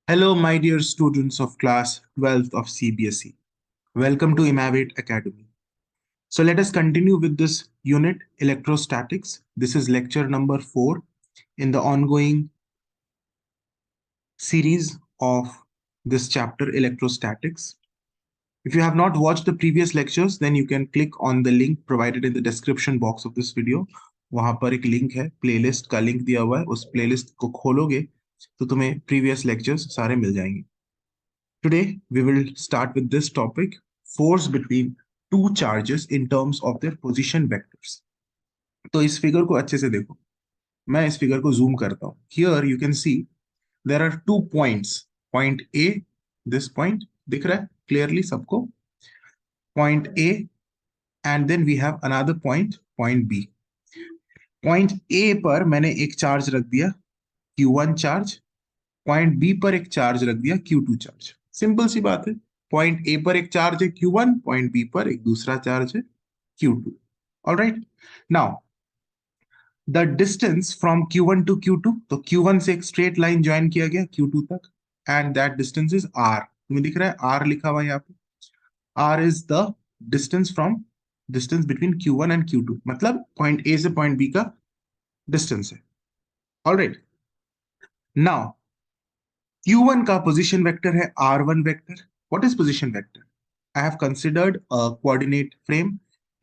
Hello, my dear students of class 12th of CBSE. Welcome to Imavate Academy. So let us continue with this unit, electrostatics. This is lecture number 4 in the ongoing series of this chapter, electrostatics. If you have not watched the previous lectures, then you can click on the link provided in the description box of this video. वहां पर एक link है, playlist का link दिया हुआ है. उस playlist को खोलोगे तो तुम्हें प्रीवियस लेक्चर्स सारे मिल जाएंगे. Today, we will start with this topic, force between two charges in terms of their position vectors. तो इस फिगर को अच्छे से देखो. मैं इस फिगर को जूम करता हूँ. Here you can see there are 2 points. Point A, this point, दिख रहा है clearly सबको. Point A, and then we have another point, point B. Point A पर मैंने एक चार्ज रख दिया, Q1 चार्ज. पॉइंट बी पर एक चार्ज रख दिया, Q2 चार्ज. सिंपल सी बात है. पॉइंट ए पर एक चार्ज है Q1, पॉइंट बी पर एक दूसरा चार्ज है Q2. Alright. Now the distance from Q1 to Q2, तो Q1 से एक स्ट्रेट लाइन ज्वाइन किया गया Q2 तक, and that distance is R. तुम्हें दिख रहा है R लिखा हुआ है यहाँ पे. R is the distance between Q1 and Q2, मतलब पॉइंट ए से पॉइंट बी का डिस्टेंस है. ऑलराइट. नाउ Q1 का पोजीशन वेक्टर है R1 vector. What is position vector? I have considered a coordinate frame,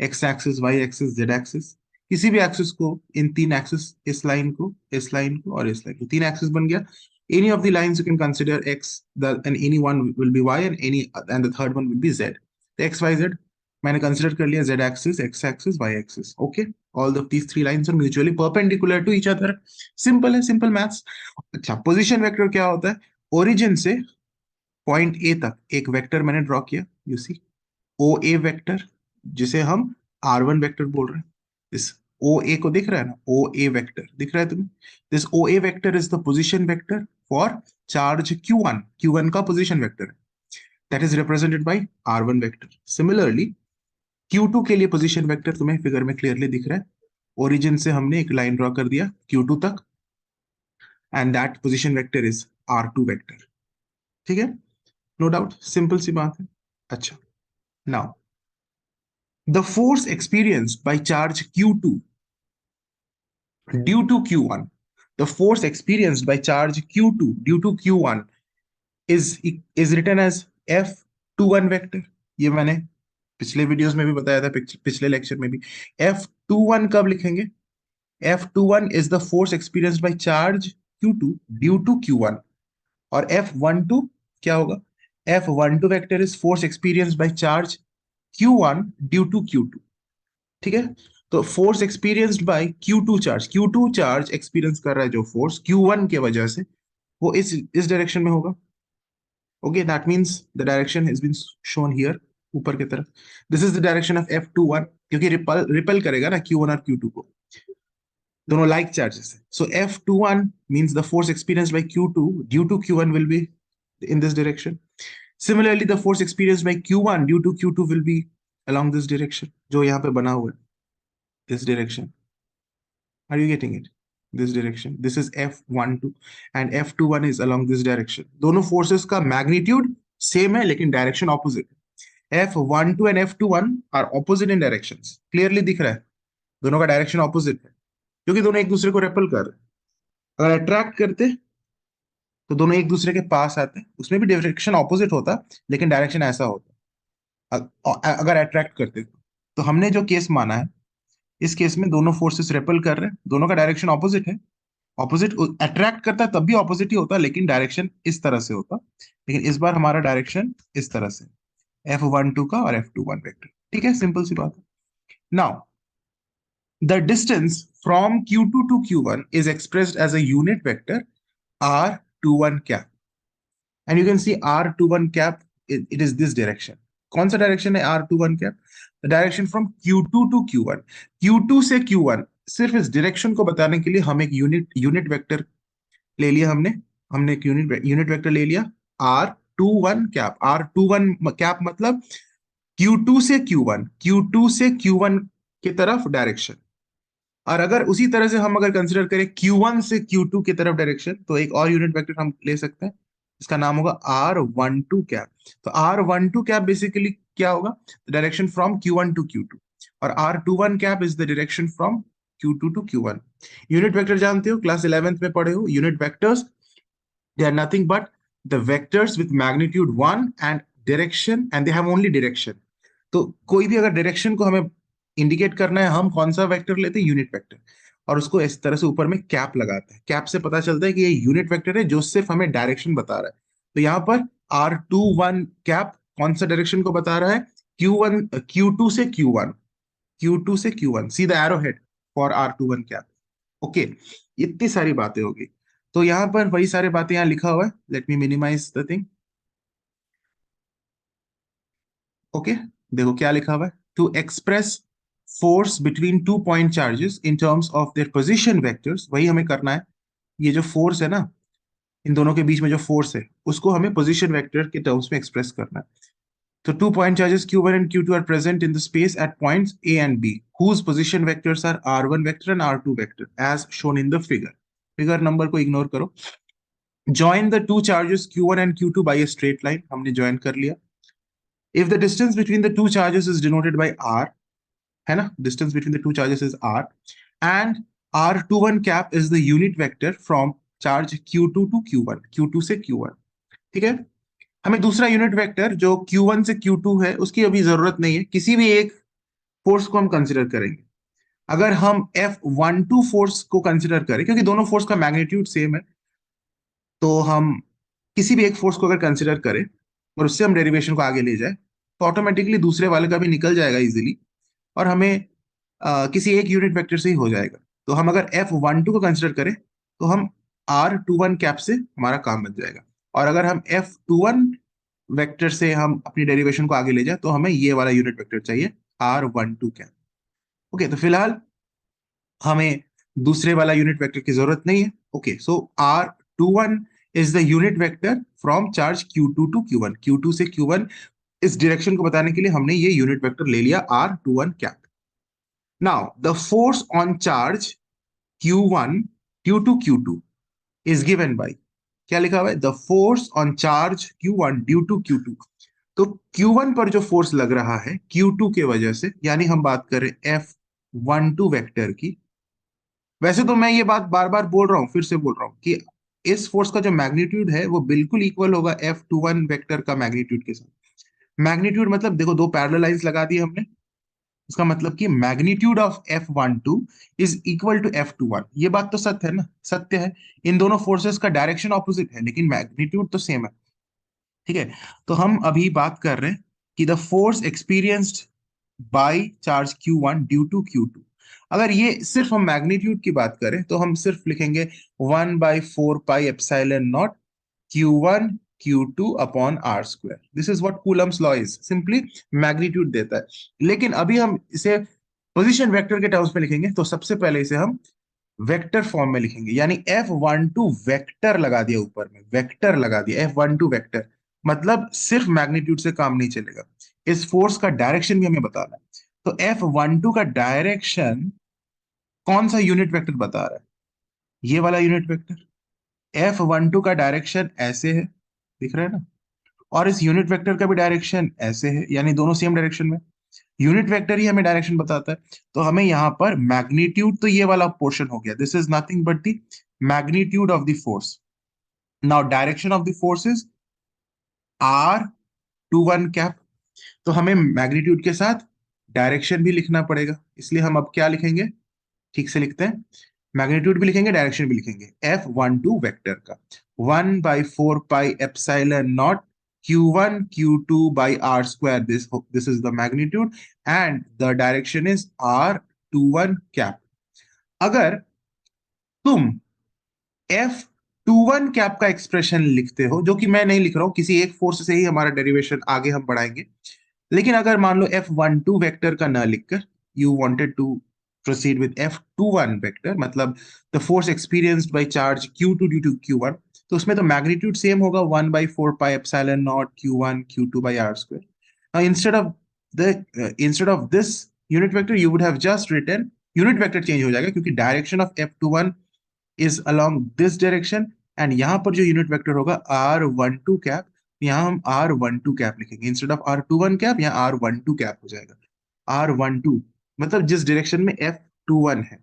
x axis, y axis, z axis. किसी भी axis को, इन तीन एक्सिस, इस लाइन को, इस लाइन को और इस लाइन को, तीन एक्सिस बन गया. Any of the lines you can consider x, and any one will be y, and the third one will be z. The x, y, z मैंने कंसिडर कर लिया, z axis, x axis, y axis. Okay, all of these three lines are mutually perpendicular to each other. Simple है, simple maths. अच्छा, position vector क्या होता है? Origin से point A तक एक वेक्टर मैंने ड्रॉ किया. You see O A vector, जिसे हम R1 वेक्टर बोल रहे हैं. इस ओ ए को दिख रहा है ना, ओ ए वेक्टर दिख रहा है तुम्हें. This O A vector is the position vector for charge Q1. Q1 का पोजीशन वेक्टर है. That is represented by R1 vector. Similarly Q2 के लिए पोजीशन वेक्टर तुम्हें फिगर में क्लियरली दिख रहा है. ओरिजिन से हमने एक लाइन ड्रॉ कर दिया Q2 तक, and that position vector is R2 vector. ठीक है, नो डाउट, सिंपल सी बात है. अच्छा, now the force experienced by charge Q2 due to Q1, the force experienced by charge Q2 due to Q1 is written as F21 vector. ये मैंने पिछले videos में भी बताया था, पिछले लेक्चर में भी. F21 कब लिखेंगे? F21 is the force experienced by charge Q2 due to Q1. और F12 क्या होगा? F12 vector is force experienced by charge Q1 due to Q2. ठीक है, तो force experienced by Q2 charge, Q2 charge experience कर रहा है जो फोर्स Q1 के वजह से, वो इस डायरेक्शन में होगा. Okay, that means the direction has been shown here, ऊपर की तरफ. This is the direction of F21, क्योंकि रिपल करेगा ना Q1 और Q2 को, दोनों लाइक चार्जेस है. So F21 means the force experienced by Q2 due to Q1 will be in this direction. Similarly, the force experienced by Q1 due to Q2 will be along this direction, जो यहाँ पे बना हुआ है, this direction. Are you getting it? This direction. This is F12 and F21 is along this direction. दोनों forces का magnitude same है लेकिन direction opposite. F12 and F21 are opposite in directions. Clearly दिख रहा है, दोनों का direction opposite है, क्योंकि दोनों एक दूसरे को repel कर रहे हैं. अगर attract करते तो दोनों एक दूसरे के पास आते, उसमें भी डायरेक्शन ऑपोजिट होता लेकिन डायरेक्शन ऐसा होता. अगर अट्रैक्ट करते तो हमने जो केस माना है, इस केस में दोनों फोर्सेस रेपल कर रहे हैं, दोनों का डायरेक्शन ऑपोजिट है. ऑपोजिट अट्रैक्ट करता है तब भी ऑपोजिट ही होता, लेकिन डायरेक्शन इस तरह से होता. लेकिन इस बार हमारा डायरेक्शन इस तरह से, F12 का और F21 वेक्टर. ठीक है, सिंपल सी बात है. Now the distance from Q2 to Q1 is expressed as a unit vector R21 cap. And you can see R21 cap, it is this direction. कौन सा डायरेक्शन है R21 cap? The direction from Q2 to Q1. Q2 से Q1, सिर्फ इस direction को बताने के लिए हम एक यूनिट वेक्टर ले लिया. हमने एक यूनिट वेक्टर ले लिया R21 cap. R21 cap मतलब Q2 से Q1, Q2 से Q1 की तरफ डायरेक्शन. और अगर उसी तरह से हम अगर कंसिडर करें Q1 से Q2 की तरफ डायरेक्शन, तो एक और यूनिट वेक्टर हम ले सकते हैं इसका नाम होगा R12 कैप। तो R12 कैप बेसिकली क्या होगा, direction from Q1 to Q2, और R21 cap is the direction from Q2 to Q1। Unit vector जानते हो, क्लास 11th में पढ़े हो unit vectors, they are nothing but the vectors with magnitude 1 and direction, and they have only direction। तो कोई भी अगर डायरेक्शन को हमें इंडिकेट करना है, हम कौन सा वेक्टर लेते हैं, यूनिट वेक्टर, और उसको इस तरह से ऊपर में कैप लगाते हैं। कैप से पता चलता है कि ये यूनिट वेक्टर है जो सिर्फ हमें डायरेक्शन बता रहा है। तो यहाँ पर R21 कैप कौन सा डायरेक्शन को बता रहा है, Q1 Q2 से Q1, Q2 से Q1, see the arrow head for R21 cap. Okay, इतनी सारी बातें होगी। तो यहाँ पर वही सारी बातें यहाँ लिखा हुआ है, let me minimise the thing. Okay, देखो क्या लिखा हुआ है, to express force between two point charges in terms of their position vectors, वही हमें करना है। ये जो फोर्स है ना, इन दोनों के बीच में जो फोर्स है, उसको हमें पोजीशन वेक्टर के टर्म्स में एक्सप्रेस करना है। तो two point charges Q1 and Q2 are present in the space at points A and B, whose position vectors are R1 vector and R2 vector, as shown in the figure. Figure number को ignore करो। Join the two charges Q1 and Q2 by a straight line, हमने join कर लिया। If the distance between the two charges is denoted by R, है ना, distance between the two charges is R, and R21 cap is the unit vector from charge Q2 to Q1, Q2 से Q1, ठीक है। हमें दूसरा unit vector जो Q1 से Q2 है उसकी अभी जरूरत नहीं है, किसी भी एक फोर्स को हम कंसिडर करेंगे। अगर हम F12 फोर्स को कंसिडर करें, क्योंकि दोनों फोर्स का मैग्नीट्यूड सेम है, तो हम किसी भी एक फोर्स को अगर कंसिडर करें और उससे हम डेरिवेशन को आगे ले जाए, तो ऑटोमेटिकली दूसरे वाले का भी निकल जाएगा इजीली, और हमें किसी एक यूनिट वेक्टर से ही हो जाएगा। तो हम अगर F12 को कंसिडर करें तो हम R21 कैप से हमारा काम बन जाएगा, और अगर हम F21 वेक्टर से हम अपनी डेरिवेशन को आगे ले जाए तो हमें ये वाला यूनिट वेक्टर चाहिए, R12 कैप। ओके, तो फिलहाल हमें दूसरे वाला यूनिट वेक्टर की जरूरत नहीं है। Okay, so R21 is the unit vector from charge Q2 to Q1, Q2 से Q1, इस डायरेक्शन को बताने के लिए हमने ये यूनिट वेक्टर ले लिया R21 cap. Now the force on charge Q1 due to Q2 is given by, क्या लिखा हुआ है, the force on charge Q1 due to Q2। तो Q1 पर जो फोर्स लग रहा है Q2 के वजह से, यानी हम बात करें F12 वेक्टर की। वैसे तो मैं ये बात बार बार बोल रहा हूँ, फिर से बोल रहा हूँ कि इस फोर्स का जो मैग्नीट्यूड है वो बिल्कुल इक्वल होगा F21 वेक्टर का मैग्नीट्यूड के साथ। मैग्नीट्यूड मतलब देखो, दो पैरेलल लाइंस लगा दी हमने, इसका मतलब कि magnitude of F12 is equal to F21। ये बात तो सत्य है ना, सत्य है। इन दोनों फोर्सेस का डायरेक्शन ऑपोजिट है लेकिन मैग्नीट्यूड तो सेम है, ठीक है। तो हम अभी बात कर रहे हैं कि the force experienced by charge Q1 due to Q2। अगर ये सिर्फ हम मैग्नीट्यूड की बात करें तो हम सिर्फ लिखेंगे 1/4 pi epsilon naught Q1 Q2 upon R square. This is what Coulomb's law is, simply magnitude देता है। लेकिन अभी हम इसे पोजीशन वेक्टर के टर्म्स में लिखेंगे, तो सबसे पहले इसे हम वेक्टर फॉर्म में लिखेंगे, यानी F12 वेक्टर लगा दिया, ऊपर में वेक्टर लगा दिया, F12 वेक्टर। मतलब सिर्फ मैग्नीट्यूड से काम नहीं चलेगा, इस फोर्स का डायरेक्शन भी हमें बताना है। तो F12 का डायरेक्शन कौन सा यूनिट वेक्टर बता रहा है, ये वाला यूनिट वेक्टर। F12 का डायरेक्शन ऐसे है, दिख रहा है ना, और इस यूनिट वेक्टर का भी डायरेक्शन ऐसे है, यानी दोनों सेम डायरेक्शन में। यूनिट वेक्टर ही हमें डायरेक्शन बताता है। तो हमें यहाँ पर मैग्नीट्यूड, तो ये वाला पोर्शन हो गया, this is nothing but the magnitude of the force. Now direction of the force is R21 cap. तो हमें मैग्नीट्यूड के साथ डायरेक्शन भी लिखना पड़ेगा, इसलिए हम अब क्या लिखेंगे, ठीक से लिखते हैं, मैग्नीट्यूड भी लिखेंगे डायरेक्शन भी लिखेंगे। F12 वेक्टर का 1/4 pi epsilon naught Q1 Q2 by R square, this is the magnitude, and the direction is R21 cap। अगर तुम F21 कैप का एक्सप्रेशन लिखते हो, जो कि मैं नहीं लिख रहा हूं, किसी एक फोर्स से ही हमारा डेरिवेशन आगे हम बढ़ाएंगे, लेकिन अगर मान लो F12 वेक्टर का ना लिखकर you wanted to proceed with F21 vector, मतलब the force experienced by charge Q2 due to Q1, तो उसमें तो मैग्नीट्यूड सेम होगा, 1/4 pi epsilon naught Q1 Q2 by R square। Now instead of this unit vector you would have just written, unit vector change हो जाएगा क्योंकि direction of F21 is along this direction and यहाँ पर जो unit vector होगा r12 cap, यहाँ हम r12 cap लिखेंगे इंस्टेड ऑफ r21 कैप, यहाँ r12 कैप हो जाएगा। r12 मतलब जिस डायरेक्शन में F21 है,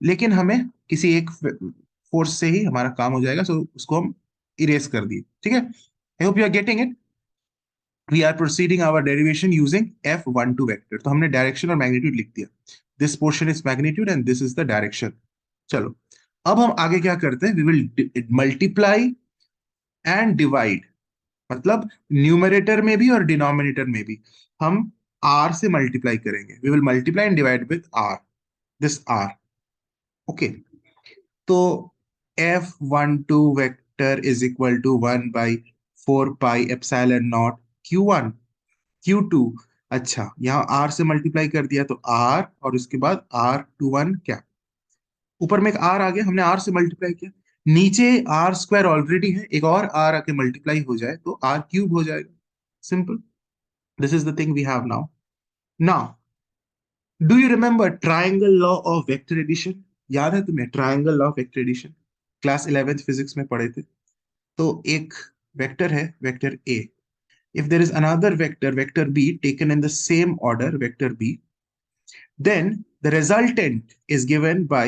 लेकिन हमें किसी एक फोर्स से ही हमारा काम हो जाएगा, सो उसको हम इरेज कर दिए। ठीक है, I hope you are getting it. We are proceeding our derivation using F12 vector. तो हमने डायरेक्शन और मैग्नीट्यूड लिख दिया। This portion is magnitude and this is the direction. चलो, अब हम आगे क्या करते हैं, we will multiply and divide, मतलब न्यूमरेटर में भी और डिनोमिनेटर में भी हम r से मल्टीप्लाई करेंगे। We will multiply and divide with r, this r। Okay, तो F12 vector is equal to 1/4 pi epsilon naught Q1 Q2। अच्छा, यहाँ r से मल्टीप्लाई कर दिया तो r, और उसके बाद r21 क्या, ऊपर में एक r आ गया, हमने r से मल्टीप्लाई किया, नीचे r स्क्वायर ऑलरेडी है, एक और r आके मल्टीप्लाई हो जाए तो r क्यूब हो जाएगा। Simple, this is the thing we have now. Now do you remember triangle law of vector addition? याद है तुम्हें triangle law of vector addition? Class 11th physics में पढ़े थे। तो एक वेक्टर है, vector a, if there is another vector, vector b, taken in the same order, vector b, then the resultant is given by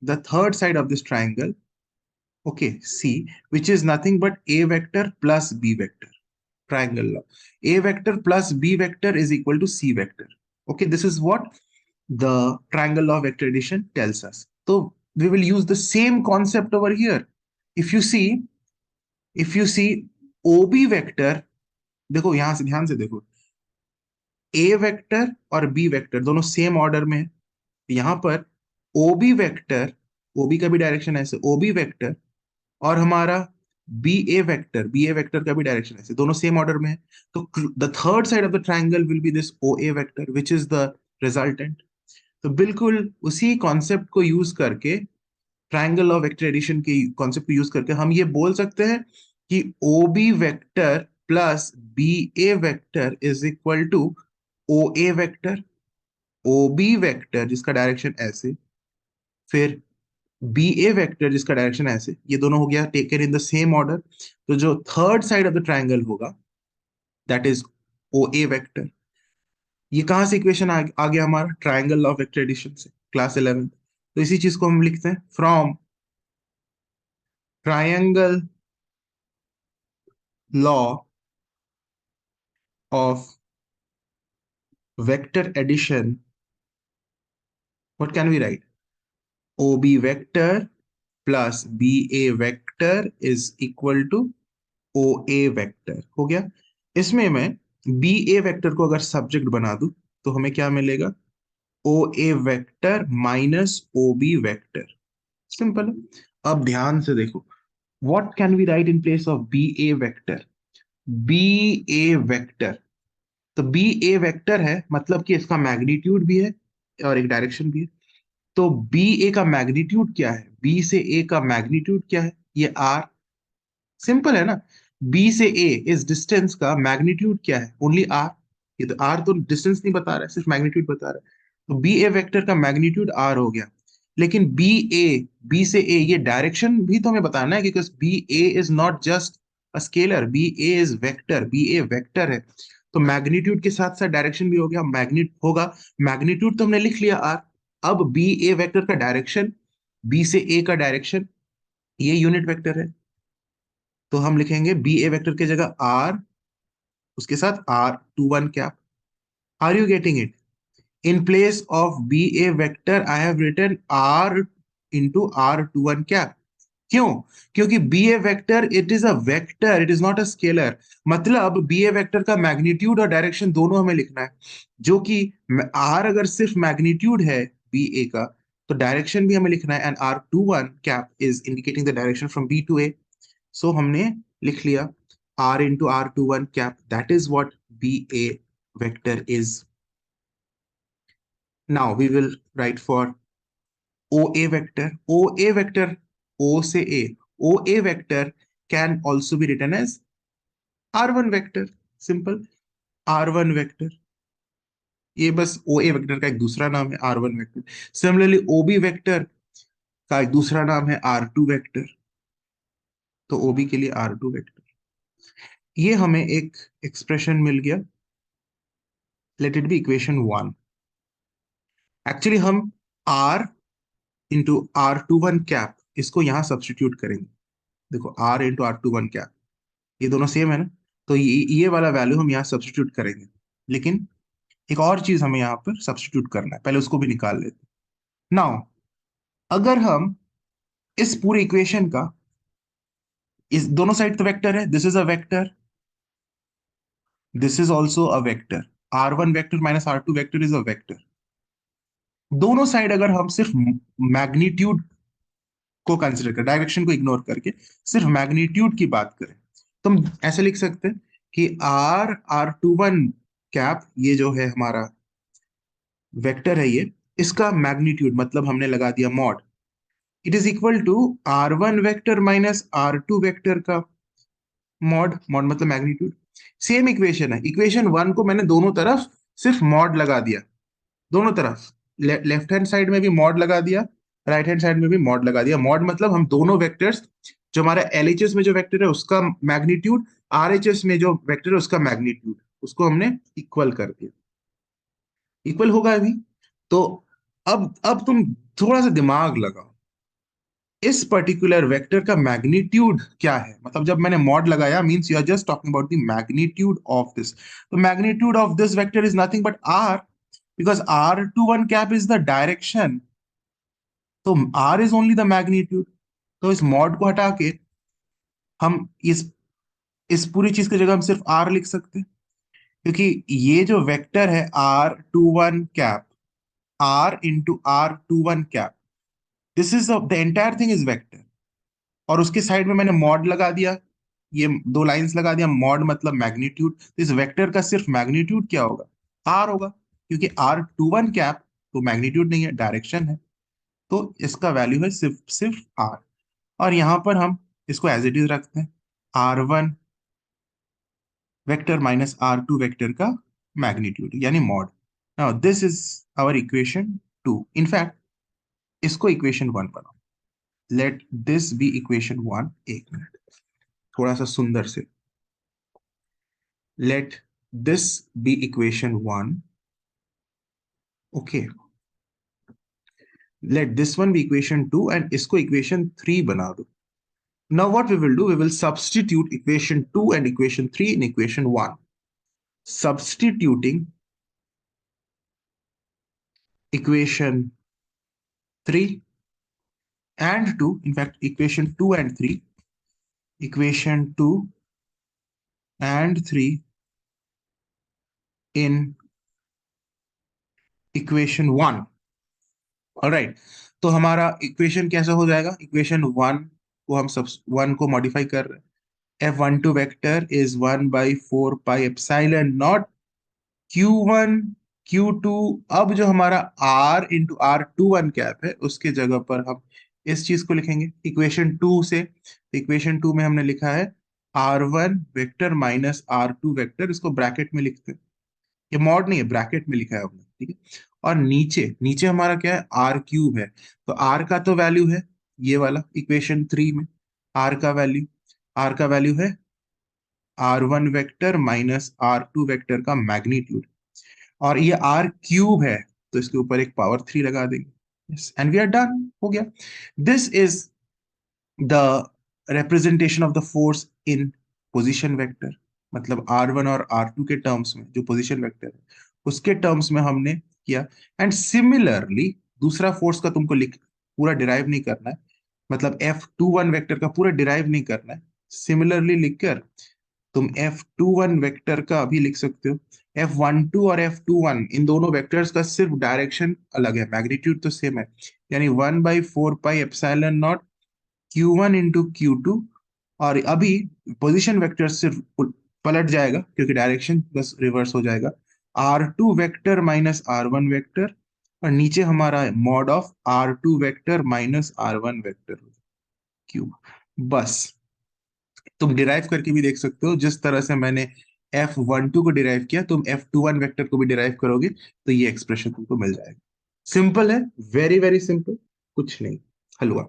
the third side of this triangle, okay, C, which is nothing but a vector plus b vector. Triangle law. A vector plus b vector is equal to c vector. Okay, this is what the triangle law of vector addition tells us. So we will use the same concept over here. If you see, OB vector, देखो यहां से ध्यान से देखो, ए vector और B vector दोनों same order में है। यहां पर ओबी वेक्टर, ओबी का भी डायरेक्शन ऐसे, ओबी वेक्टर और हमारा बी ए वेक्टर का भी डायरेक्शन ऐसे, दोनों सेम ऑर्डर में है। तो the third side of the triangle will be this O A vector which is the resultant. तो बिल्कुल उसी कॉन्सेप्ट को यूज करके, ट्राइंगल ऑफ वेक्टर एडिशन के कॉन्सेप्ट को यूज करके हम ये बोल सकते हैं कि O B vector plus B A vector is equal to O A vector, O B vector जिसका डायरेक्शन ऐसे, फिर बी ए वेक्टर जिसका डायरेक्शन ऐसे, ये दोनों हो गया taken in the same order. तो जो third side of the triangle होगा that is O A vector. ये कहां से इक्वेशन आ गया हमारा? Triangle law of vector addition से, क्लास 11। तो इसी चीज को हम लिखते हैं from triangle law of vector addition, what can we write? O B vector plus B A vector is equal to O A vector हो गया। इसमें मैं बी ए वेक्टर को अगर सब्जेक्ट बना दूं तो हमें क्या मिलेगा? O A vector minus O B vector. Simple है। अब ध्यान से देखो, what can we write in place of B A vector? B A vector, तो बी ए वेक्टर है मतलब कि इसका मैग्नीट्यूड भी है और एक डायरेक्शन भी है। तो बी ए का मैग्नीट्यूड क्या है? बी से ए का मैग्नीट्यूड क्या है? ये आर। सिंपल है ना, बी से ए इस डिस्टेंस का मैग्नीट्यूड क्या है? Only R. ये तो आर तो डिस्टेंस नहीं बता रहा है, सिर्फ मैग्नीट्यूड बता रहा है। तो बी ए वेक्टर का मैग्नीट्यूड आर हो गया। लेकिन बी से ए ये डायरेक्शन भी तो हमें बताना है, because B A is not just a scalar, B A is vector, B A vector है। तो मैग्नीट्यूड के साथ साथ डायरेक्शन भी हो गया, मैग्नीट होगा, मैग्नीट्यूड तो हमने लिख लिया आर। अब बी ए वेक्टर का डायरेक्शन, बी से ए का डायरेक्शन, ये यूनिट वेक्टर है। तो हम लिखेंगे बी ए वेक्टर की जगह आर, उसके साथ r21 cap. Are you getting it? In place of B A vector I have written r into r21 cap. क्यों? क्योंकि B A vector it is a vector, it is not a scalar. मतलब B A vector का magnitude और direction दोनों हमें लिखना है, जो कि r अगर सिर्फ मैग्नीट्यूड है बी ए का, तो डायरेक्शन भी हमें लिखना है, and r21 cap is indicating the direction from B to A. So हमने लिख लिया r into r21 कैप, that is what BA vector is. Now we will write for OA vector. OA vector, O से A, OA vector can also be written as R1 vector. Simple, R1 vector. ये बस OA vector का एक दूसरा नाम है R1 vector. Similarly OB vector का एक दूसरा नाम है R2 वेक्टर। तो OB के लिए R2 वेक्टर। ये हमें एक एक्सप्रेशन मिल गया, let it be equation 1। Actually हम R इंटू R21 कैप इसको यहां सब्सटीट्यूट करेंगे। देखो R इंटू R21 कैप, ये दोनों सेम है ना, तो ये वाला वैल्यू हम यहाँ सब्सटीट्यूट करेंगे। लेकिन एक और चीज हमें यहाँ पर सब्सटीट्यूट करना है, पहले उसको भी निकाल लेते हैं। नाउ अगर हम इस पूरे इक्वेशन का, इस दोनों साइड तो वेक्टर है, this is a vector, this is also a vector, R1 vector minus R2 vector is a vector. दोनों साइड अगर हम सिर्फ मैग्नीट्यूड को कंसिडर कर, डायरेक्शन को इग्नोर करके सिर्फ मैग्नीट्यूड की बात करें, तो हम ऐसे लिख सकते हैं कि R21 कैप, ये जो है हमारा वेक्टर है, ये इसका मैग्नीट्यूड मतलब हमने लगा दिया mod, it is equal to R1 vector minus R2 vector का मॉड। मॉड मतलब मैग्नीट्यूड। सेम इक्वेशन है, इक्वेशन 1 को मैंने दोनों तरफ सिर्फ मॉड लगा दिया, दोनों तरफ लेफ्ट हैंड साइड में भी मॉड लगा दिया, राइट हैंड साइड में भी मॉड लगा दिया। मॉड मतलब हम दोनों वेक्टर्स, जो हमारा LHS में जो वेक्टर है उसका मैग्नीट्यूड, RHS में जो वेक्टर है उसका मैग्नीट्यूड, उसको हमने इक्वल कर दिया। इक्वल होगा अभी। तो अब तुम थोड़ा सा दिमाग लगाओ, इस पर्टिकुलर वेक्टर का मैग्नीट्यूड क्या है। मतलब जब मैंने मॉड लगाया, means you are just talking about the magnitude of this. तो magnitude of this vector is nothing but R, because R21 cap is the direction, तो R is only the magnitude. तो इस मॉड को हटा के हम इस पूरी चीज की जगह हम सिर्फ R लिख सकते हैं, क्योंकि ये जो वेक्टर है R21 cap, R into R21 cap, this is the entire thing is vector. और उसके साइड में मैंने मॉड लगा दिया, ये दो लाइंस लगा दिया, मॉड मतलब मैग्नीट्यूड। तो इस वेक्टर का सिर्फ मैग्नीट्यूड क्या होगा, R होगा, क्योंकि R21 कैप तो मैग्नीट्यूड नहीं है, डायरेक्शन है। तो इसका वैल्यू है सिर्फ सिर्फ R। और यहां पर हम इसको एज इट इज रखते हैं, R1 vector minus R2 vector का मैग्नीट्यूड यानी mod. Now this is our equation 2। In fact इसको इक्वेशन 1 बनाओ, लेट दिस बी इक्वेशन 1। एक मिनट, थोड़ा सा सुंदर से, let this be equation 1, okay, let this one be equation 2 and इसको equation 3 बना दो। Now what we will do, we will substitute equation 2 and equation 3 in equation 1, substituting equation 3 and 2, in fact equation 2 and 3, equation 2 and 3 in equation 1। Alright, तो हमारा equation कैसा हो जाएगा, equation 1 को हम सब 1 को मॉडिफाई कर रहे हैं। F12 vector is 1/4 pi epsilon naught Q1 Q2। अब जो हमारा R इंटू R21 कैप है उसके जगह पर हम इस चीज को लिखेंगे इक्वेशन 2 से। इक्वेशन 2 में हमने लिखा है R1 vector minus R2 vector, इसको ब्रैकेट में लिखते हैं, ये मॉड नहीं है, ब्रैकेट में लिखा है हमने, ठीक है। और नीचे नीचे हमारा क्या है, R³ है, तो R का तो वैल्यू है ये वाला इक्वेशन 3 में, R का वैल्यू, R का वैल्यू है R1 vector minus R2 vector का मैग्नीट्यूड, और ये R³ है, तो इसके ऊपर एक पावर 3 लगा देंगे, एंड वी आर डन, हो गया। This is the representation of the force in position vector. मतलब R1 और R2 के टर्म्स में जो पोजीशन वेक्टर है उसके टर्म्स में हमने किया। एंड सिमिलरली दूसरा फोर्स का तुमको लिख पूरा डिराइव नहीं करना है, मतलब F21 वेक्टर का पूरा डिराइव नहीं करना है, सिमिलरली लिखकर तुम F21 वेक्टर का अभी लिख सकते हो। F12 और F21 इन दोनों वेक्टर्स का सिर्फ डायरेक्शन अलग है, मैग्नीट्यूड तो सेम है, यानी 1/4 pi epsilon naught Q1 into Q2। और अभी पोजीशन वेक्टर सिर्फ पलट जाएगा क्योंकि डायरेक्शन बस रिवर्स हो जाएगा, R2 vector minus R1 vector, और नीचे हमारा है mod of R2 vector minus R1 vector cube. बस तुम डिराइव करके भी देख सकते हो, जिस तरह से मैंने F12 को डिराइव किया तुम F21 वेक्टर को भी डिराइव करोगे तो ये एक्सप्रेशन तुमको मिल जाएगा। सिंपल है, वेरी वेरी सिंपल, कुछ नहीं, हलवा।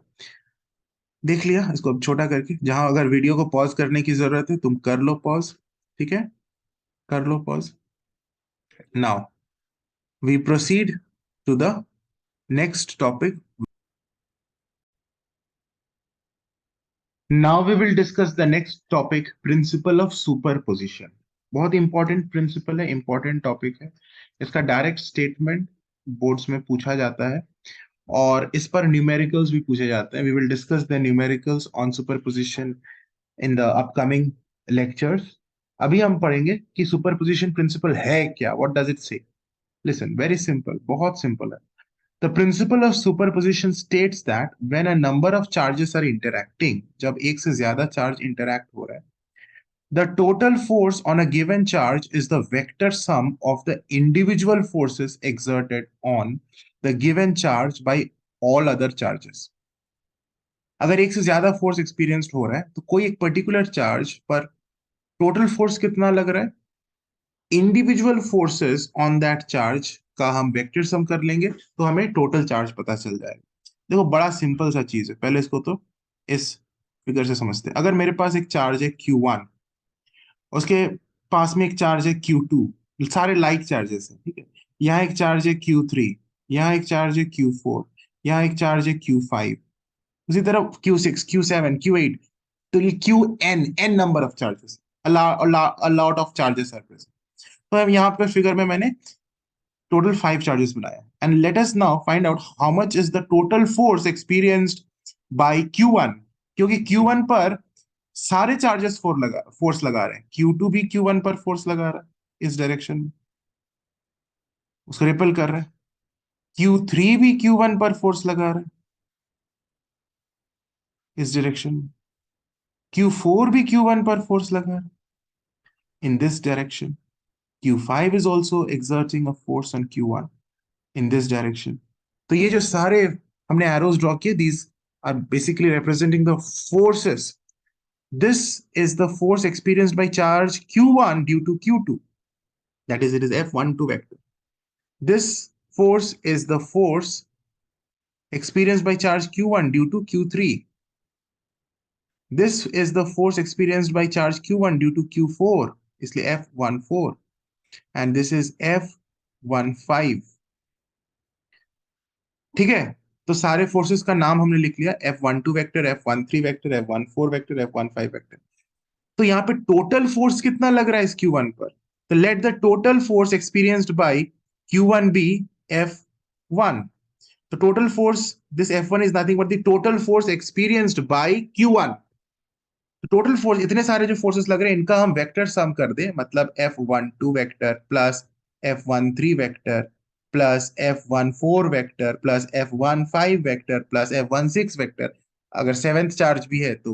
देख लिया इसको, अब छोटा करके, जहां अगर वीडियो को पॉज करने की जरूरत है तुम कर लो पॉज, ठीक है, कर लो pause. Now we proceed to the next topic. Now we will discuss the next topic, principle of superposition. बहुत इंपॉर्टेंट प्रिंसिपल है, इंपॉर्टेंट टॉपिक है। इसका डायरेक्ट स्टेटमेंट बोर्ड्स में पूछा जाता है और इस पर न्यूमेरिकल्स भी पूछे जाते हैं। We will discuss the numericals on superposition in the upcoming lectures. अभी हम पढ़ेंगे कि सुपरपोजिशन प्रिंसिपल है क्या, what does it say. Listen, very simple, बहुत सिंपल है। The principle of superposition states that when a number of charges are interacting, जब एक से ज्यादा चार्ज इंटरैक्ट हो रहा है, the total force on a given charge is the vector sum of the individual forces exerted on the given charge by all other charges. अगर एक से ज्यादा फोर्स एक्सपीरियंस्ड हो रहा है तो कोई एक पर्टिकुलर चार्ज पर टोटल फोर्स कितना लग रहा है, individual forces on that charge का हम वेक्टर सम कर लेंगे तो हमें टोटल चार्ज पता चल जाएगा। देखो बड़ा सिंपल सा चीज है, पहले इसको तो इस फिगर से समझते हैं। अगर मेरे पास एक चार्ज है Q1, उसके पास में एक चार्ज है Q2, सारे लाइक चार्जेस हैं, ठीक है। यहाँ एक चार्ज है Q3, यहाँ एक चार्ज है Q4, यहाँ एक चार्ज है Q5, उसी तरह Q6, Q7, Q8। तो ये n number of charges, a lot of charges are present. तो अब यहाँ पे फिगर में मैंने टोटल 5 चार्जेस बनाया, and let us now find out how much is the total force experienced by Q1। क्योंकि Q1 पर सारे चार्जेस फोर्स लगा रहे हैं, Q2 भी Q1 पर फोर्स लगा रहा है इस डायरेक्शन में, उसको रिपल कर रहा है। Q3 भी Q1 पर फोर्स लगा रहा है इस डायरेक्शन में। Q4 भी Q1 पर फोर्स लगा रहा है in this direction. Q5 is also exerting a force on Q1 in this direction. तो ये जो सारे हमने एरोज ड्रॉ किए, these are basically representing the forces. This is the force experienced by charge Q1 due to Q2. That is, it is F12 vector. This force is the force experienced by charge Q1 due to Q3. This is the force experienced by charge Q1 due to Q4, इसलिए F14. And this is F15. ठीक है। तो सारे forces का नाम हमने लिख लिया, F12 vector, F13 vector, F14 vector, F15 vector. तो यहाँ पे टोटल फोर्स कितना लग रहा है इस Q1 पर, तो let the total force experienced by Q1 be F1। तो total force, this F1 is nothing but the total force experienced by Q1। तो टोटल फोर्स, इतने सारे जो फोर्सेस लग रहे हैं इनका हम वेक्टर सम कर दे, मतलब F12 vector plus F13 vector plus F14 vector plus F15 vector plus F16 vector. अगर सेवेंथ चार्ज भी है तो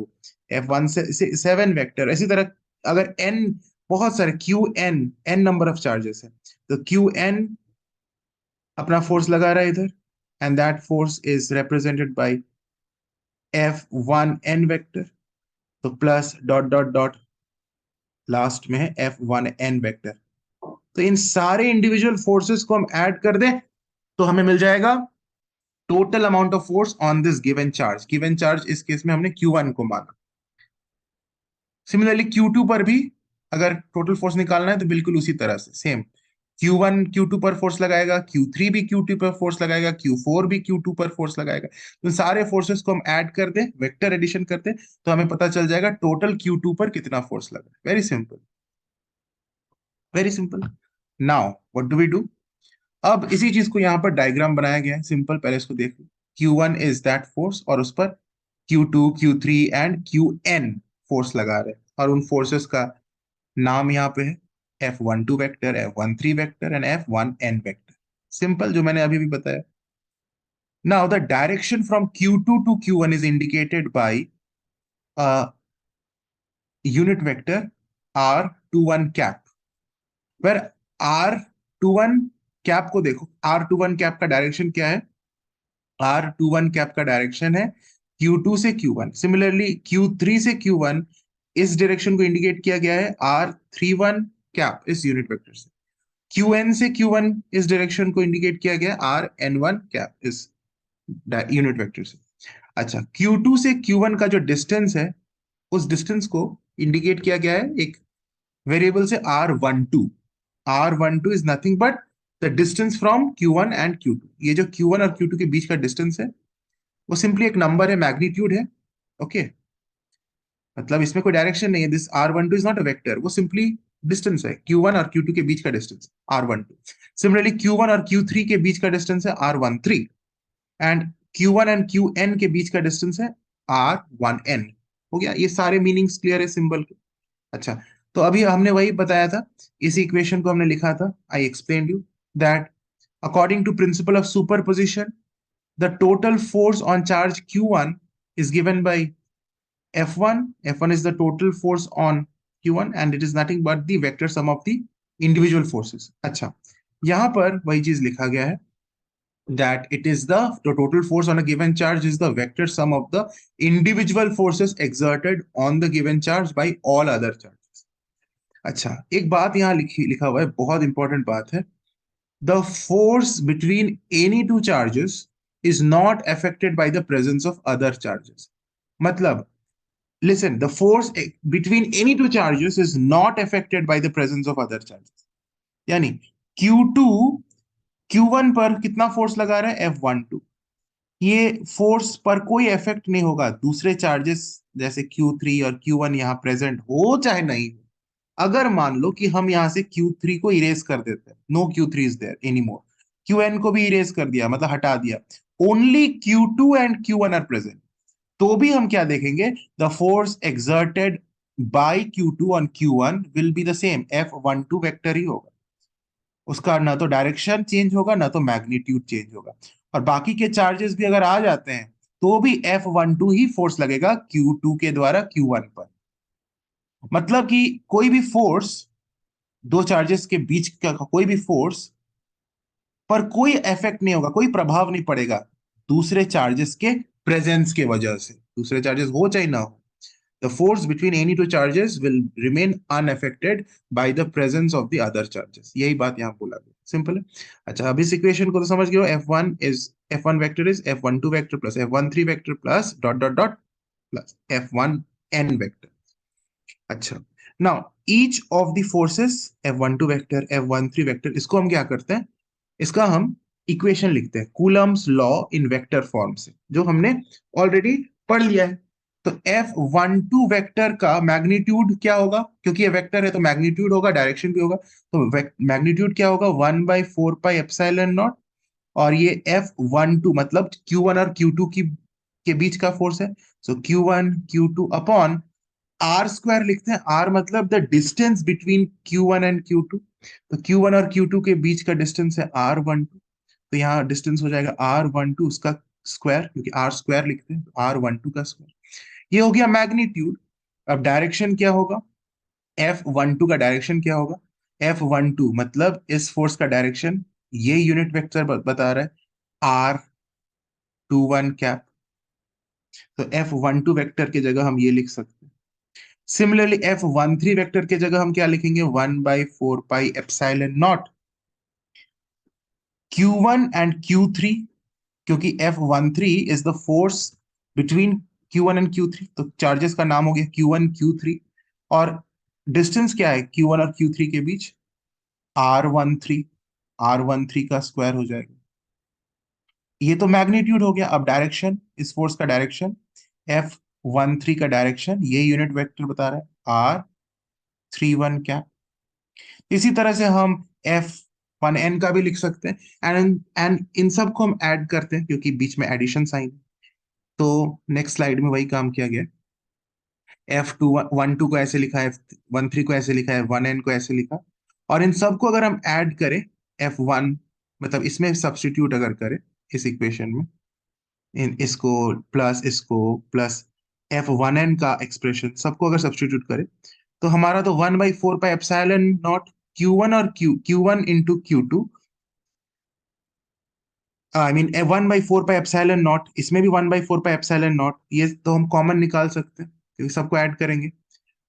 F17 वेक्टर। इसी तरह अगर n, बहुत सारे Qn नंबर ऑफ चार्जेस है तो Qn अपना फोर्स लगा रहा है इधर, and that force is represented by F1n vector. तो plus dot dot dot last में है F1n वेक्टर। तो इन सारे इंडिविजुअल फोर्सेस को हम ऐड कर दें तो हमें मिल जाएगा total amount of force on this given charge. Given charge इस केस में हमने Q1 को माना। सिमिलरली Q2 पर भी अगर टोटल फोर्स निकालना है तो बिल्कुल उसी तरह से सेम, Q1 Q2 पर फोर्स लगाएगा, Q3 भी Q2 पर फोर्स लगाएगा, Q4 भी Q2 पर फोर्स लगाएगा। तो सारे फोर्सेस को हम ऐड कर दें, वेक्टर एडिशन करते तो हमें पता चल जाएगा टोटल Q2 पर कितना फोर्स लगा। Very simple, very simple. Now what do we do. अब इसी चीज को यहाँ पर डायग्राम बनाया गया है, सिंपल। पहले इसको देख लो, Q1 इज दैट फोर्स और उस पर Q2 Q3 and Qn force लगा रहे हैं, और उन फोर्सेस का नाम यहाँ पे है F12 vector, F13 vector and F1n vector. Simple, जो मैंने अभी भी बताया। Now the direction from Q2 to Q1 is indicated by unit vector R21 cap, पर R21 कैप को देखो, R21 कैप का डायरेक्शन क्या है, R21 कैप का डायरेक्शन है Q2 से Q1। सिमिलरली Q3 से Q1 इस डायरेक्शन को इंडिकेट किया गया है R31 कैप इस यूनिट वेक्टर से। Qn से Q1 इस डायरेक्शन को इंडिकेट किया गया है Rn1 कैप इस यूनिट वेक्टर से। अच्छा, Q2 से Q1 का जो डिस्टेंस है, उस डिस्टेंस को इंडिकेट किया गया है एक वेरिएबल से R12। R12 is nothing but the distance from Q1 and Q2। ये जो Q1 और Q2 के बीच का डिस्टेंस है, वो सिंपली एक नंबर है, मैग्नीट्यूड है। ओके, मतलब इसमें कोई डायरेक्शन नहीं है। This R12 is not a vector, वो सिंपली डिस्टेंस है, Q1 और Q2 के बीच का डिस्टेंस R12। सिमिलरली Q1 और Q3 के बीच का डिस्टेंस है R13, and Q1 and Qn के बीच का डिस्टेंस है R1n। हो गया, ये सारे मीनिंग्स क्लियर है सिंबल के। अच्छा, तो अभी हमने वही बताया था, इस इक्वेशन को हमने लिखा था, I explain you that according to principle of superposition, the total force on charge Q1 is given by F1. F1 is the total force on Q1 and it is nothing but the vector sum of the individual forces. अच्छा, यहां पर वही चीज लिखा गया है that it is the total force on a given charge is the vector sum of the individual forces exerted on the given charge by all other charges. अच्छा, एक बात यहाँ लिखा हुआ है, बहुत इंपॉर्टेंट बात है। The force between any two charges is not affected by the presence of other charges. मतलब, listen, the force between any two charges is not affected by the presence of other charges. यानी Q2 Q1 पर कितना force लगा रहा है, F12। ये force पर कोई इफेक्ट नहीं होगा दूसरे चार्जेस जैसे Q3 और Q1 यहाँ प्रेजेंट हो चाहे नहीं हो। अगर मान लो कि हम यहाँ से Q3 को इरेज कर देते हैं, no Q3 is there any more, Qn को भी इरेज कर दिया, मतलब हटा दिया, only Q2 and Q1 are present, तो भी हम क्या देखेंगे, the force exerted by Q2 on Q1 will be the same, F12 vector ही होगा। उसका ना तो डायरेक्शन चेंज होगा, ना तो मैग्नीट्यूड चेंज होगा। और बाकी के चार्जेस भी अगर आ जाते हैं तो भी F12 ही फोर्स लगेगा Q2 के द्वारा Q1 पर। मतलब कि कोई भी फोर्स, दो चार्जेस के बीच का कोई भी फोर्स पर कोई इफेक्ट नहीं होगा, कोई प्रभाव नहीं पड़ेगा दूसरे चार्जेस के प्रेजेंस के वजह से, दूसरे चार्जेस हो चाहे ना हो। The force between any two charges will remain unaffected by the presence of the other charges. यही बात यहाँ बोला गया, सिंपल है। अच्छा, अब इस इक्वेशन को तो समझ गए हो, F1 vector is F12 vector plus F13 vector plus dot dot dot plus F1n vector। अच्छा, now each of the forces, F12 vector, F13 vector, इसको हम क्या करते हैं, इसका हम इक्वेशन लिखते हैं Coulomb's law in vector form से, जो हमने ऑलरेडी पढ़ लिया है। तो F12 वेक्टर का मैग्नीट्यूड क्या होगा, क्योंकि ये वेक्टर है तो मैग्नीट्यूड होगा, डायरेक्शन भी होगा। तो मैग्नीट्यूड क्या होगा, 1/4πε0। और ये F12 मतलब Q1 और Q2 की के बीच का फोर्स है, सो Q1 Q2 upon are square लिखते हैं। आर मतलब the distance between Q1 and Q2, तो Q1 और Q2 के बीच का डिस्टेंस है R12, तो यहाँ डिस्टेंस हो जाएगा R12 उसका स्क्वायर, क्योंकि आर स्क्वायर लिखते हैं, तो R12 का स्क्वायर। ये हो गया मैग्नीट्यूड। अब डायरेक्शन क्या होगा, F12 का डायरेक्शन क्या होगा, F12 मतलब इस फोर्स का डायरेक्शन, ये यूनिट वेक्टर बता रहा है, R21 कैप। तो F12 वेक्टर की जगह हम ये लिख सकते हैं। सिमिलरली F13 वेक्टर की जगह हम क्या लिखेंगे, 1/4πε0 Q1 एंड Q3, क्योंकि F13 is the force between Q1 and Q3, तो चार्जेस का नाम हो गया Q1 Q3। और डिस्टेंस क्या है Q1 और Q3 के बीच, R13, R13 का स्क्वायर हो जाएगा। ये तो मैग्नीट्यूड हो गया। अब डायरेक्शन, इस फोर्स का डायरेक्शन, F13 का डायरेक्शन, ये यूनिट वेक्टर बता रहा है R31 कैप। इसी तरह से हम F1n का भी लिख सकते हैं, एंड इन सब को हम ऐड करते हैं क्योंकि बीच में एडिशन साइन। तो नेक्स्ट स्लाइड में वही काम किया गया। F12 को ऐसे लिखा है, F13 को ऐसे लिखा है, F1n को ऐसे लिखा। और इन सबको अगर हम ऐड करें, F1 मतलब इसमें सब्स्टिट्यूट अगर करें इस इक्वेशन में, इन इसको प्लस F1n का एक्सप्रेशन सबको अगर सब्स्टिट्यूट करें, तो हमारा तो 1/4πε0 Q1 और Q1 into Q2, I mean 1/4πε0, इसमें भी 1/4πε0, ये तो हम कॉमन निकाल सकते हैं क्योंकि सबको ऐड करेंगे।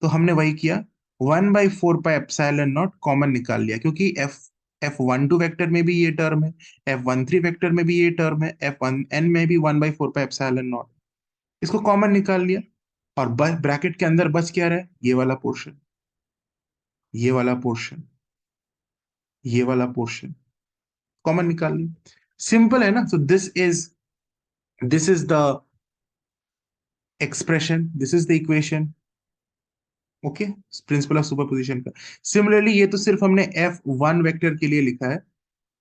तो हमने वही किया, 1/4πε0 कॉमन निकाल लिया, क्योंकि F12 वेक्टर में भी ये टर्म है, F13 वेक्टर में भी ये टर्म है, F1n में भी 1/4πε0। इसको कॉमन निकाल लिया, और ब्रैकेट के अंदर बच क्या रहा है, ये वाला पोर्शन, ये वाला पोर्शन, ये वाला पोर्शन, कॉमन निकाल लिया। सिंपल है ना। So this is the expression, this is the equation. Okay, principal of superposition का। सिमिलरली ये तो सिर्फ हमने F1 वेक्टर के लिए लिखा है,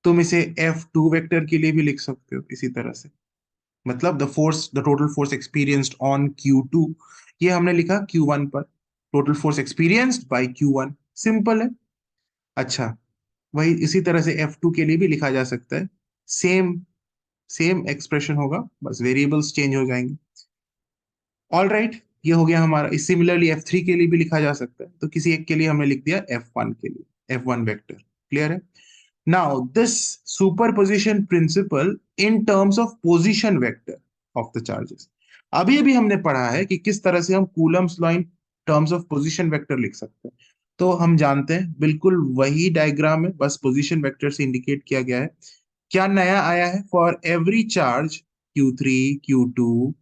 तुम इसे F2 वेक्टर के लिए भी लिख सकते हो इसी तरह से। मतलब the total force experienced on Q2, ये हमने लिखा Q1 पर, total force experienced by Q1। Simple है। अच्छा, वही इसी तरह से F2 के लिए भी लिखा जा सकता है। सेम सेम एक्सप्रेशन होगा, बस वेरिएबल्स चेंज हो जाएंगे। ऑल राइट, ये हो गया हमारा। सिमिलरली F3 के लिए भी लिखा जा सकता है, तो किसी एक के लिए हमने लिख दिया F1 के लिए, F1 वेक्टर। क्लियर है। Now, this superposition principle in terms of position vector of the charges. अभी अभी हमने पढ़ा है कि किस तरह से हम Coulomb's law in terms of position vector लिख सकते हैं। तो हम जानते हैं बिल्कुल वही डायग्राम है, बस पोजीशन वेक्टर से इंडिकेट किया गया है। क्या नया आया है, for every charge Q3, Q2,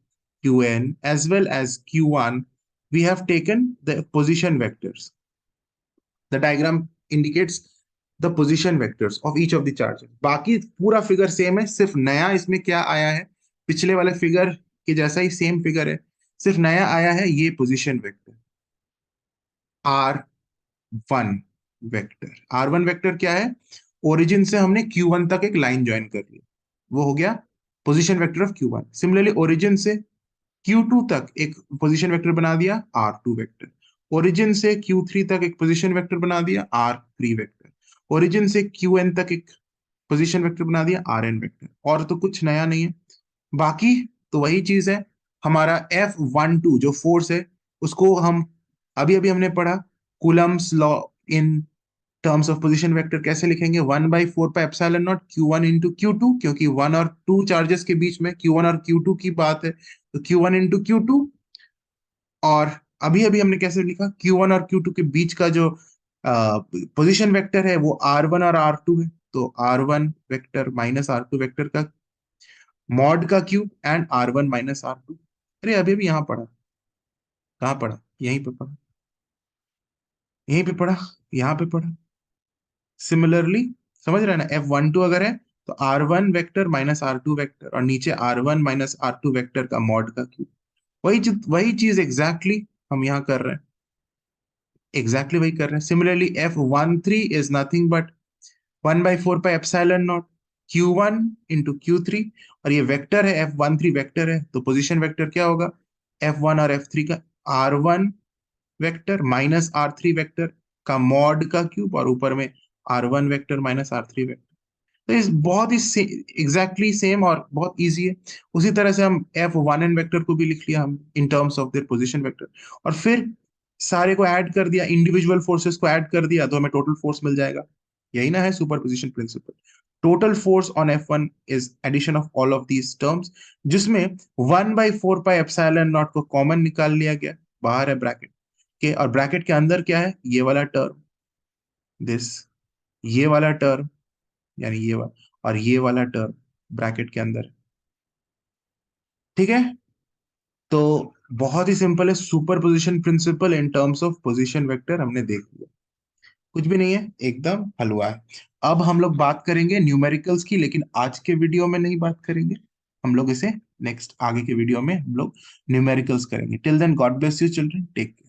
Qn as well as Q1, we have taken the position vectors. The diagram indicates the position vectors of each of the charges. बाकी पूरा फिगर सेम है, सिर्फ नया इसमें क्या आया है, पिछले वाले फिगर के जैसा ही सेम फिगर है, सिर्फ नया आया है ये position vector R1 vector. R1 vector क्या है, ओरिजिन से हमने Q1 तक एक लाइन ज्वाइन कर ली, वो हो गया position vector of Q1। Similarly origin से Q2 तक एक पोजीशन वेक्टर बना दिया, R2 वेक्टर। ओरिजिन से Q3 तक एक पोजीशन वेक्टर बना दिया, R3 वेक्टर। ओरिजिन से Qn तक एक पोजीशन वेक्टर बना दिया, Rn वेक्टर। और तो कुछ नया नहीं है, बाकी तो वही चीज है। हमारा F12 जो फोर्स है, उसको हम अभी अभी हमने पढ़ा, Coulomb's law in terms of position vector कैसे लिखेंगे, 1/4πε0 Q1 इंटू Q2, क्योंकि 1 और 2 चार्जेस के बीच में Q1 और Q2 की बात है, तो Q1 इंटू Q2। और अभी अभी हमने कैसे लिखा, Q1 और Q2 के बीच का जो पोजीशन वेक्टर है वो R1 और R2 है, तो R1 vector minus R2 vector का मॉड का cube and R1 minus R2। अरे अभी अभी यहाँ पढ़ा, कहाँ पढ़ा, यहीं पे पढ़ा, यहीं पे पढ़ा, यहाँ पे पढ़ा। सिमिलरली समझ रहे हैं ना, F12 अगर है तो R1 vector minus R2 vector, और नीचे R1 माइनस R2 वेक्टर का मॉड का क्यूब। वही चीज एग्जैक्टली हम यहाँ कर रहे हैं, एग्जैक्टली वही कर रहे हैं। Similarly F13 is nothing but 1/4πε0 Q1 into Q3, और ये वेक्टर है, F13 वेक्टर है, तो पोजीशन वेक्टर क्या होगा, F1 और F3 का R1 vector minus R3 vector का मॉड का क्यूब, और ऊपर में R1 vector minus R3 vector. तो इस बहुत ही एग्जैक्टली सेम और बहुत इजी है। उसी तरह से हम F1n वेक्टर को भी लिख लिया हम इन terms of their position vector, और फिर सारे को ऐड कर दिया, इंडिविजुअल फोर्सेस को ऐड कर दिया, तो हमें टोटल फोर्स मिल जाएगा। यही ना है superposition principle. Total force on F1 is addition of all of these terms, जिसमें 1/4πε0 को कॉमन निकाल लिया गया, बाहर है ब्रैकेट के, और ब्रैकेट के अंदर क्या है, ये वाला टर्म, दिस, ये वाला टर्म, यानी ये वाला, और ये वाला टर्म ब्रैकेट के अंदर। ठीक है, तो बहुत ही सिंपल है, superposition principal in terms of position vector हमने देख लिया, कुछ भी नहीं है, एकदम हलवा है। अब हम लोग बात करेंगे न्यूमेरिकल्स की, लेकिन आज के वीडियो में नहीं बात करेंगे, हम लोग इसे नेक्स्ट आगे के वीडियो में हम लोग न्यूमेरिकल्स करेंगे। Till then, God bless you children, take care.